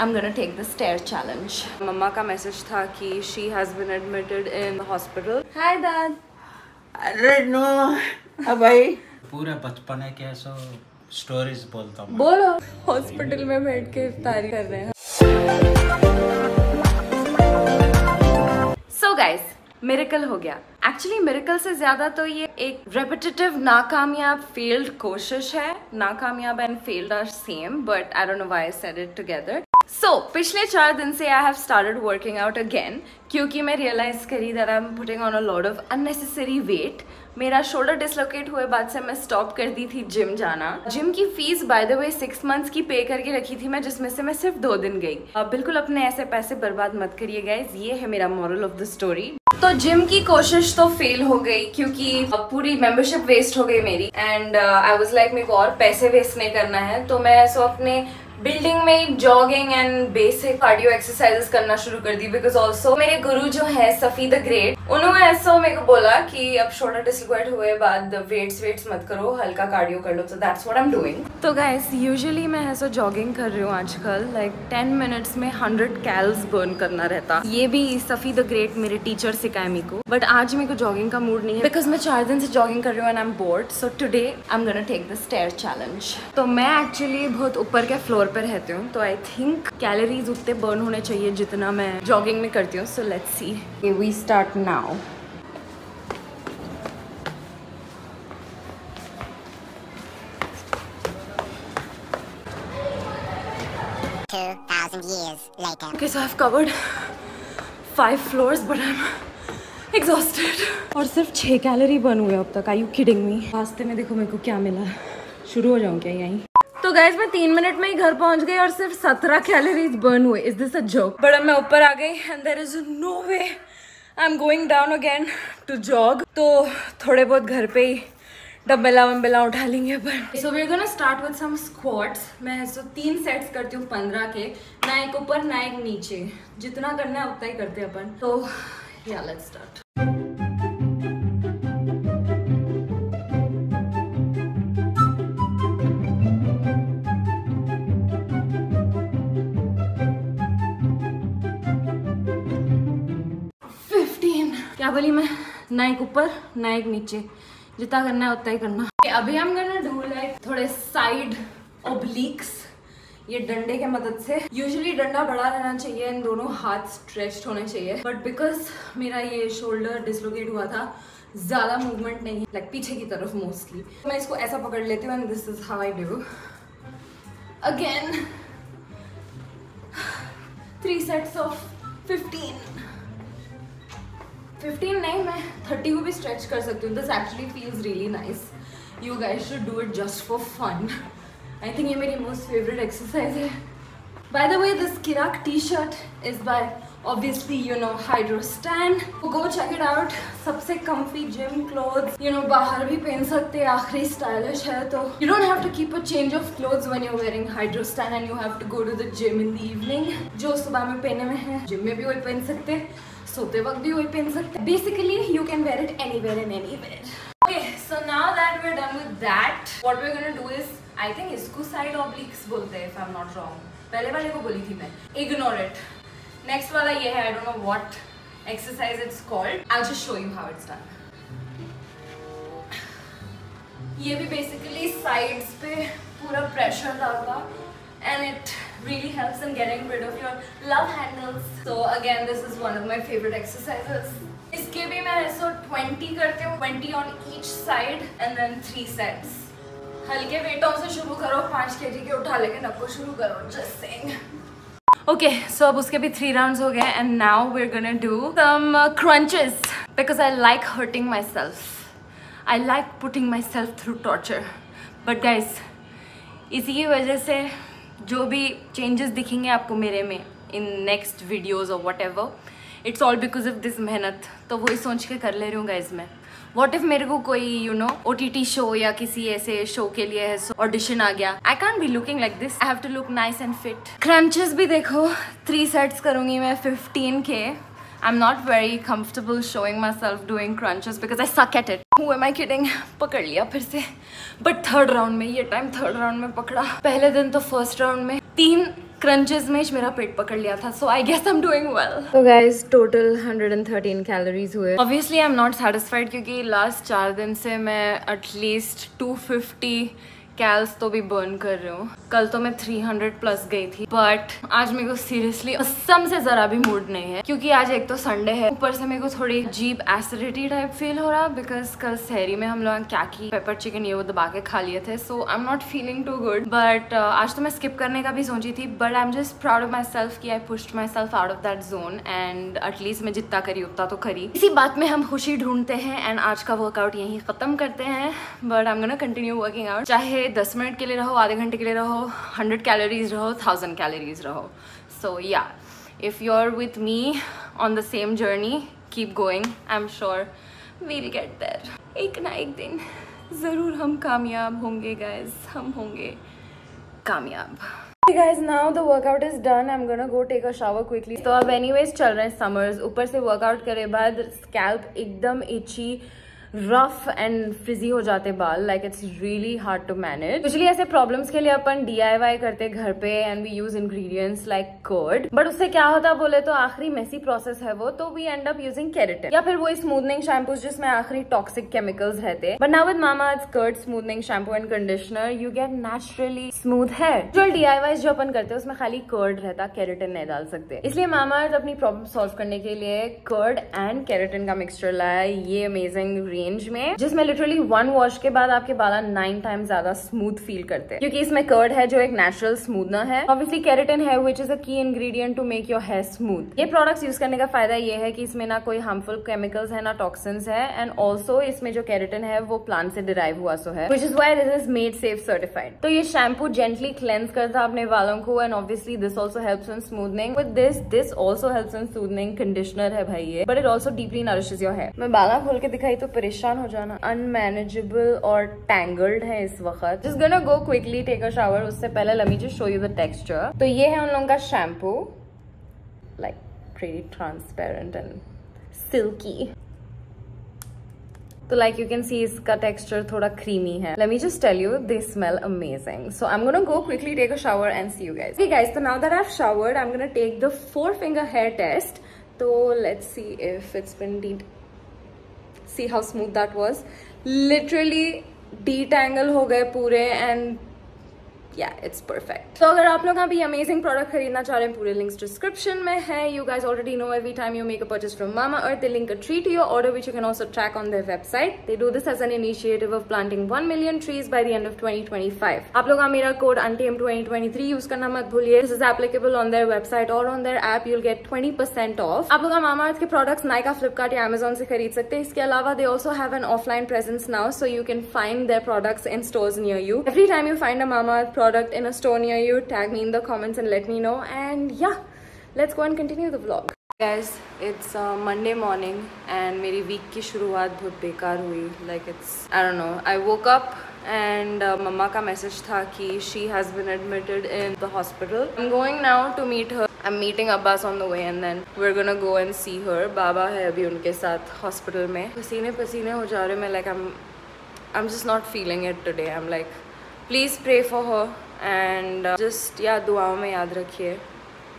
I'm gonna take the stair challenge. मम्मा का message था कि she has been admitted in the hospital. Hi dad. अरे no अब भाई पूरा बचपन है क्या सो स्टोरीज बोलता हूँ। बोलो। हॉस्पिटल में बैठ के इफ्तारी कर रहे हैं। So guys, मिरेकल हो गया। एक्चुअली मिरेकल से ज्यादा तो ये एक रेपिटेटिव नाकामयाब फेल्ड कोशिश है। नाकामयाब and failed are same, but I don't know why I said it together. So पिछले 4 दिन से I have started working out again, क्योंकि मैं रियलाइज करी that I am putting on a lot of unnecessary weight. मेरा shoulder dislocate हुए बाद से मैं स्टॉप कर दी थी जिम जाना। जिम की fees bye the way 6 months की पे करके रखी थी मैं, जिसमें से मैं सिर्फ 2 दिन गई। बिल्कुल अपने ऐसे पैसे बर्बाद मत करिए गाइस, ये है मेरा मॉरल ऑफ द स्टोरी। तो जिम की कोशिश तो फेल हो गई क्योंकि पूरी मेंबरशिप वेस्ट हो गई मेरी, एंड आई वाज लाइक मेरे को और पैसे वेस्ट नहीं करना है। तो मैं सो अपने बिल्डिंग में jogging and basic cardio exercises करना शुरू कर दी, बिकॉज ऑल्सो मेरे गुरु जो है सफी द ग्रेट, उन्होंने ऐसा मेरे को बोला कि अब शोल्डर डिसलोकेट हुए बाद वेट्स मत करो, हल्का कार्डियो कर लो। So that's what I am doing. तो गाइस यूजुअली मैं ऐसा जॉगिंग कर रही हूँ आजकल, लाइक 10 मिनट्स में 100 कैलोरीज बर्न करना रहता। ये भी सफी द ग्रेट मेरे टीचर सिखाए मेरे को, बट आज मेरे को जॉगिंग का मूड नहीं है बिकॉज मैं 4 दिन से जॉगिंग कर रही हूँ and I am bored. So today I am gonna take the stair challenge. तो मैं एक्चुअली बहुत ऊपर के फ्लोर पर रहती हूँ, तो आई थिंक कैलोरीज उतने बर्न होने चाहिए जितना मैं जॉगिंग में करती हूँ। So let's see, we start now. Okay, so I've covered 5 floors, but I'm exhausted. और सिर्फ 6 कैलोरी बर्न हुए अब तक। Are you kidding me? रास्ते में देखो मेरे को क्या मिला। शुरू हो जाऊँ क्या यहीं? तो गाइज मैं 3 मिनट में ही घर पहुंच गई और सिर्फ 17 कैलोरीज बर्न हुए। Is this a joke? But अब मैं ऊपर आ गई and there is no way I am going down again to jog. तो थोड़े बहुत घर पे ही डम्बेला उठा लेंगे अपन। So we are gonna start with some squats. मैं 3 सेट्स करती हूँ 15 के, ना एक ऊपर ना एक नीचे। जितना करना है उतना ही करते हैं अपन। तो या लेट्स स्टार्ट। क्या बोली मैं? ना एक ऊपर ना एक नीचे, जितना करना है उतना ही करना। अभी हम गोना डू लाइक थोड़े साइड ओब्लिक्स, ये डंडे के मदद से। यूजुअली डंडा बड़ा रहना चाहिए एंड दोनों हाथ स्ट्रेच्ड होने चाहिए, बट बिकॉज मेरा ये शोल्डर डिसलोकेट हुआ था, ज्यादा मूवमेंट नहीं है, लाइक पीछे की तरफ मोस्टली। मैं इसको ऐसा पकड़ लेती हूँ and this is how I do again. 3 sets of 15 नहीं, मैं 30 को भी स्ट्रेच कर सकती हूँ। This actually feels really nice. You guys should do it just for fun. I think ये मेरी मोस्ट फेवरेट एक्सरसाइज है। बाय द वे दिस किराक T shirt is by obviously you know Hydrostan. Go check it out. सबसे comfy gym clothes, you know बाहर भी पहन सकते हैं, आखिरी स्टाइलिश है। तो you don't have to keep a change of clothes when you are wearing हाइड्रोस्टैन and you have to go to the gym in the evening. जो सुबह में पहने में है जिम में भी वही पहन सकते हैं, सोते वक्त भी वही पहन सकते हैं। Basically you can wear it anywhere and anywhere. Okay, so now that we are done with that, what we are gonna do is, I think इसको साइड ऑब्लिक्स बोलते हैं if I am not wrong. पहले वाले को बोली थी मैं, ignore it. Next वाला ये है, आई don't know what exercise it's called, I will just show you how it's done. ये भी बेसिकली साइड्स पे पूरा प्रेशर डालता and it really helps in getting rid of your love handles. So again this is one of my favorite exercises. इसके भी मैं ऐसा 20 करती हूँ, 20 on each side and then 3 sets. हल्के वेटों से शुरू करो, 5 kg के उठा लेके नको शुरू करो, just saying. Okay, so अब उसके भी 3 rounds हो गए and now we're gonna do some crunches because I like hurting myself. I like putting myself through torture. But guys, इसी की वजह से जो भी चेंजेस दिखेंगे आपको मेरे में इन नेक्स्ट वीडियोज़ और what ever, it's all because of this मेहनत। तो वही सोच के कर ले रही हूँ गाइज मैं। व्हाट इफ मेरे को कोई यू नो OTT शो या किसी ऐसे शो के लिए ऑडिशन आ गया, I can't be looking like this, I have to look nice and fit. Crunches भी देखो 3 सेट्स करूँगी मैं 15 के। I'm not very comfortable showing myself doing crunches because I suck at it. Who am I kidding? पकड़ लिया फिर से। But third round में, ये time third round में पकड़ा। पहले दिन तो first round में 3 क्रंचेस में मेरा पेट पकड़ लिया था, so I guess I am doing well. तो गाइस टोटल 113 कैलोरीज हुए। Obviously I am not satisfied क्योंकि लास्ट 4 दिन से मैं एटलीस्ट 250 कैल्स तो भी बर्न कर रही हूँ। कल तो मैं 300 प्लस गई थी, बट आज मेरे को सीरियसली कसम से जरा भी मूड नहीं है क्योंकि आज एक तो संडे है, ऊपर से मेरे को थोड़ी अजीब एसिडिटी टाइप फील हो रहा बिकॉज कल सहरी में हम लोग क्या की पेपर चिकन ये वो दबा के खा लिए थे, so I am not feeling too good. But आज तो मैं स्किप करने का भी सोची थी, but I am just proud of myself कि I pushed myself out of that zone and at least मैं जितना करी उतना तो करी। इसी बात में हम खुशी ढूंढते हैं एंड आज का वर्कआउट यहीं खत्म करते हैं। But I am gonna continue working out, चाहे 10 मिनट के लिए रहो, आधे घंटे के लिए रहो, 100 कैलोरीज रहो, 1000 कैलोरीज रहो। So yeah, if you are with me on the same journey, keep going, I am sure we will get there. एक ना एक दिन जरूर हम कामयाब होंगे गाइज, हम होंगे कामयाब। Guys, now the workout is done. I'm gonna go take a shower quickly. तो अब anyways चल रहे हैं summers, ऊपर से workout करे बाद scalp एकदम itchy, रफ एंड फ्रिजी हो जाते बाल, like it's really hard to manage. Usually ऐसे प्रॉब्लम्स के लिए अपन DIY करते घर पे and we use ingredients like curd, but उससे क्या होता बोले तो आखिरी मेसी प्रोसेस है वो, तो we end up using keratin या फिर वही स्मूथनिंग शैम्पूज जिसमें आखिरी टॉक्सिक केमिकल्स रहते। But now with Mamaearth curd smoothening shampoo and conditioner you get naturally smooth hair. जो DIY जो अपन करते हैं उसमें खाली कर्ड रहता, केराटिन नहीं डाल सकते, इसलिए मामाअर्थ अपनी प्रॉब्लम सॉल्व करने के लिए कर्ड एंड केराटिन का मिक्सचर लाया ये अमेजिंग रेंज में, जिसमें लिटरली 1 वॉश के बाद आपके बाल 9 टाइम्स ज्यादा स्मूथ फील करते हैं क्योंकि इसमें कर्ड है जो एक नेचुरल स्मूथनर है, ऑब्वियसली केराटिन है which is a key ingredient to make your hair smooth. ये प्रोडक्ट्स यूज करने का फायदा ये है कि इसमें ना कोई हार्मफुल केमिकल्स है ना टॉक्सिन्स है, एंड ऑल्सो इसमें जो केराटिन है वो प्लांट से डिराइव हुआ सो है, which is why this is made safe certified. तो ये शैम्पू जेंटली क्लेंस करता है अपने बालों को and obviously this also helps in smoothening. With this also helps in smoothening. Conditioner है भाई ये, but it also deeply nourishes your hair. मैं बाला खोल के दिखाई तो परेशान हो जाना, अनमैनेजेबल और टैंगल्ड है इस वक्त। Just gonna go quickly take a shower, उससे पहले let me just show you the texture. तो ये है उन लोगों का shampoo, like pretty transparent and silky. तो लाइक यू कैन सी इसका टेक्सचर थोड़ा क्रीमी है। Let me just tell you they smell amazing. So I am gonna go quickly take a shower and see you guys. Okay guys, तो now that I have showered I am gonna take the 4 finger hair test. तो let's see if it's been see how smooth that was, literally detangle हो गए पूरे and yeah, it's perfect. तो अगर आप लोग अभी अमेजिंग प्रोडक्ट खरीदना चाह रहे हैं, पूरे लिंक्स डिस्क्रिप्शन में है। You guys already know every time you make a purchase from Mamaearth, they link a tree to your order, which you can also track on their website. They do this as an initiative of planting 1 million trees by the end of 2025. आप लोग मेरा code AUNTIAM2023 use करना मत भूलिए। This is applicable on their website or on their app. You'll get 20% off. आप लोग Mamaearth के products Nykaa, Flipkart या Amazon से खरीद सकते हैं। इसके अलावा they also have an offline presence now, so you can find their products in stores near you. Every time you find a Mamaearth product in a store near you, tag me in the comments and let me know. And yeah, let's go and continue the vlog. Guys, it's Monday morning and मेरी week की शुरुआत बहुत बेकार हुई. Like it's, I don't know, I woke up and मम्मा का message था कि she has been admitted in the hospital. I'm going now to meet her. I'm meeting Abbas on the way and then we're gonna go and see her. बाबा है अभी उनके साथ hospital में. पसीने पसीने हो जा रहे मैं, like I'm just not feeling it today. I'm like, please pray for her and just yeah, दुआओं में याद रखिए.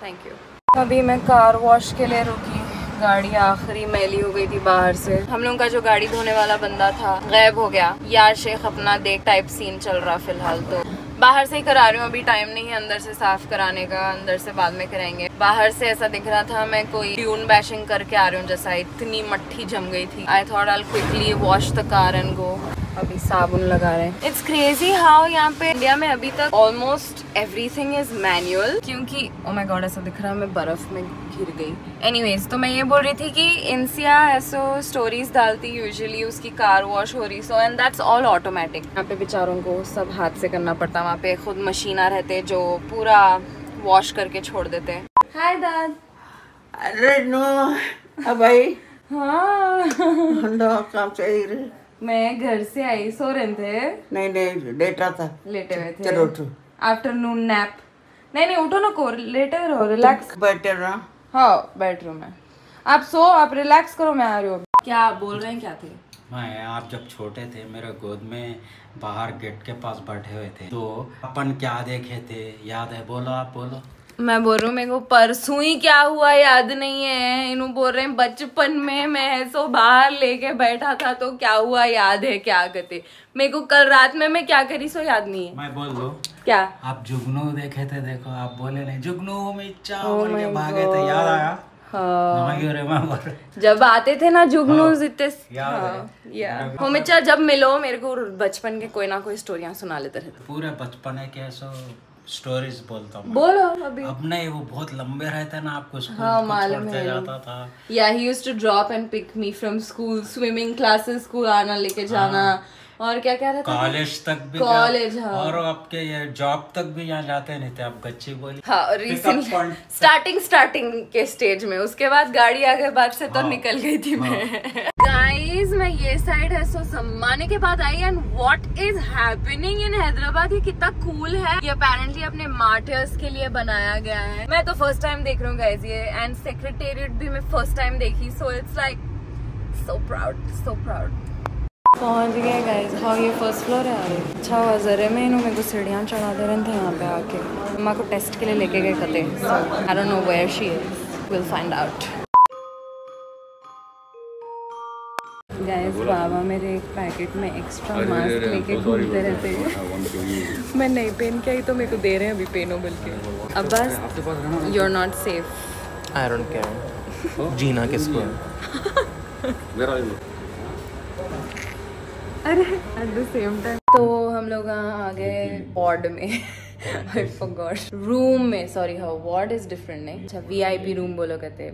Thank you. अभी मैं कार वॉश के लिए रुकी, गाड़ी आखिरी मैली हो गई थी बाहर से। हम लोगों का जो गाड़ी धोने वाला बंदा था गायब हो गया। यार शेख अपना देख टाइप सीन चल रहा फिलहाल, तो बाहर से ही करा रही हूँ, अभी टाइम नहीं है अंदर से साफ कराने का, अंदर से बाद में कराएंगे। बाहर से ऐसा दिख रहा था मैं कोई ट्यून बैशिंग करके आ रही हूँ जैसा, इतनी मट्टी जम गई थी। I thought I quickly wash the car and go. अभी साबुन लगा रहे हैं। इट्स क्रेजी हाउ यहाँ पे इंडिया में अभी तक ऑलमोस्ट एवरीथिंग इज मैनुअल, क्योंकि ओ माय गॉड ऐसा दिख रहा है मैं बर्फ में गिर गई। एनीवेज, तो मैं ये बोल रही थी कि इंसिया ऐसो स्टोरीज डालती यूजुअली उसकी कार वॉश हो रही, so and that's all automatic. यहाँ पे बेचारों को सब हाथ से करना पड़ता, वहाँ पे खुद मशीना रहते जो पूरा वॉश करके छोड़ देते हैं। हाय दाद। अरे नो भाई। हाँ काम से मैं घर से आई, सो रहे थे? नहीं लेटा था, लेटे हुए थे। चलो उठो, आफ्टरनून नैप। नहीं उठो ना, को लेटे रहो, रिलैक्स बैठे रहो। हाँ बैठ रही हूँ मैं, आप सो, आप रिलैक्स करो, मैं आ रही हूँ। क्या बोल रहे हैं, क्या थे? मैं, आप जब छोटे थे मेरे गोद में बाहर गेट के पास बैठे हुए थे, तो अपन क्या देखे थे याद है? बोलो, आप बोलो। मैं बोल रही हूँ मेरे को परसों ही क्या हुआ याद नहीं है। इन्हों बोल रहे हैं बचपन में मैं सो बाहर लेके बैठा था तो क्या हुआ याद है क्या कहते। मेरे को कल रात में मैं क्या करी सो याद नहीं है। मैं बोल दो क्या आप जुगनू देखे थे? देखो आप बोले नहीं जुगनू में बोल के भागे थे, याद आया? हाँ जब आते थे ना जुगनूज इतने। हाँ मिर्चा जब मिलो मेरे को बचपन के कोई ना कोई स्टोरियां सुना लेते रहते। पूरे बचपन के सो स्टोरीज बोलता हूँ। बोलो अभी। अब नहीं, वो बहुत लंबे रहते ना, आपको स्कूल हाँ, मालूम है। जाता था। Yeah, he used to drop and pick me from school, swimming classes, school आना लेके जाना। और क्या क्या रहता था? कॉलेज तक भी कॉलेज। हाँ। और आपके ये जॉब तक भी यहाँ जाते नहीं थे आप, गच्ची बोली। हाँ रिसेंटली स्टार्टिंग के स्टेज में, उसके बाद गाड़ी आगे बाद से तो निकल गई थी मैं। गाइस मैं ये साइड है सो सम्माने के बाद I and what is happening in Hyderabad. ये कितना कूल है। ये अपेरेंटली अपने मार्टियर्स के लिए बनाया गया है। मैं तो फर्स्ट टाइम देख रही हूँ गाइस ये, एंड सेक्रेटेरिएट भी मैं फर्स्ट टाइम देखी। So it's like so proud. पहुंच गए गाइस। हाँ ये फर्स्ट फ्लोर है। अच्छा हुआ जरे में इन्होंने मेरे को सीढ़ियाँ चढ़ा दे रहे थे यहाँ पे आके। मम्मा को टेस्ट के लिए लेके गए कते। I don't know where she is, will find out. Guys बाबा मेरे एक पैकेट में एक्स्ट्रा मास्क लेके घूमते रहते हैं। मैं नहीं पहन के आई तो मेरे को दे रहे हैं अभी पेनो बोल के। अब बस you are not safe. I don't care. जीना किसको है? अरे एट द सेम टाइम तो हम लोग आ गए वार्ड में। आई फॉरगॉट रूम में, सॉरी हाँ वार्ड इज डिफरेंट नहीं। अच्छा VIP रूम बोलो कहते।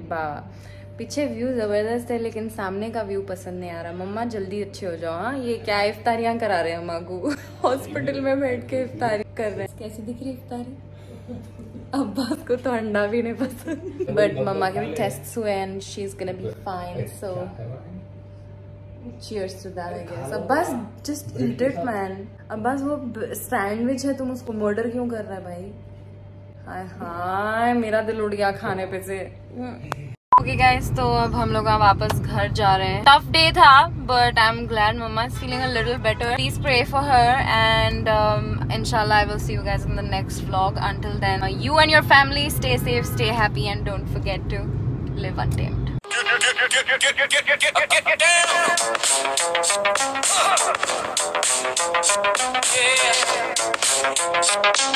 पीछे व्यू जबरदस्त है लेकिन सामने का व्यू पसंद नहीं आ रहा। मम्मा जल्दी अच्छे हो जाओ। हाँ ये क्या इफ्तारियां करा रहे हैं अम्मा को। हॉस्पिटल में बैठ के इफ्तारी कर रहे हैं। कैसी दिख रही इफ्तारी? अब्बास को तो अंडा भी नहीं पसंद। बट मम्मा के भी टेस्ट हुए and she is gonna be fine. So cheers to that I guess। Abbas just eat it man। Abbas वो सैंडविच है तुम उसको मर्डर क्यों कर रहा है भाई? हाय हाय मेरा दिल उड़ गया खाने पे से। ओके गाइस तो अब हम लोग वापस घर जा रहे हैं। टफ डे था but I am glad mamma is feeling a little better. Please pray for her and inshallah I will see you guys in the next vlog. Until then you and your family stay safe, stay happy and don't forget to live untamed. Yeah.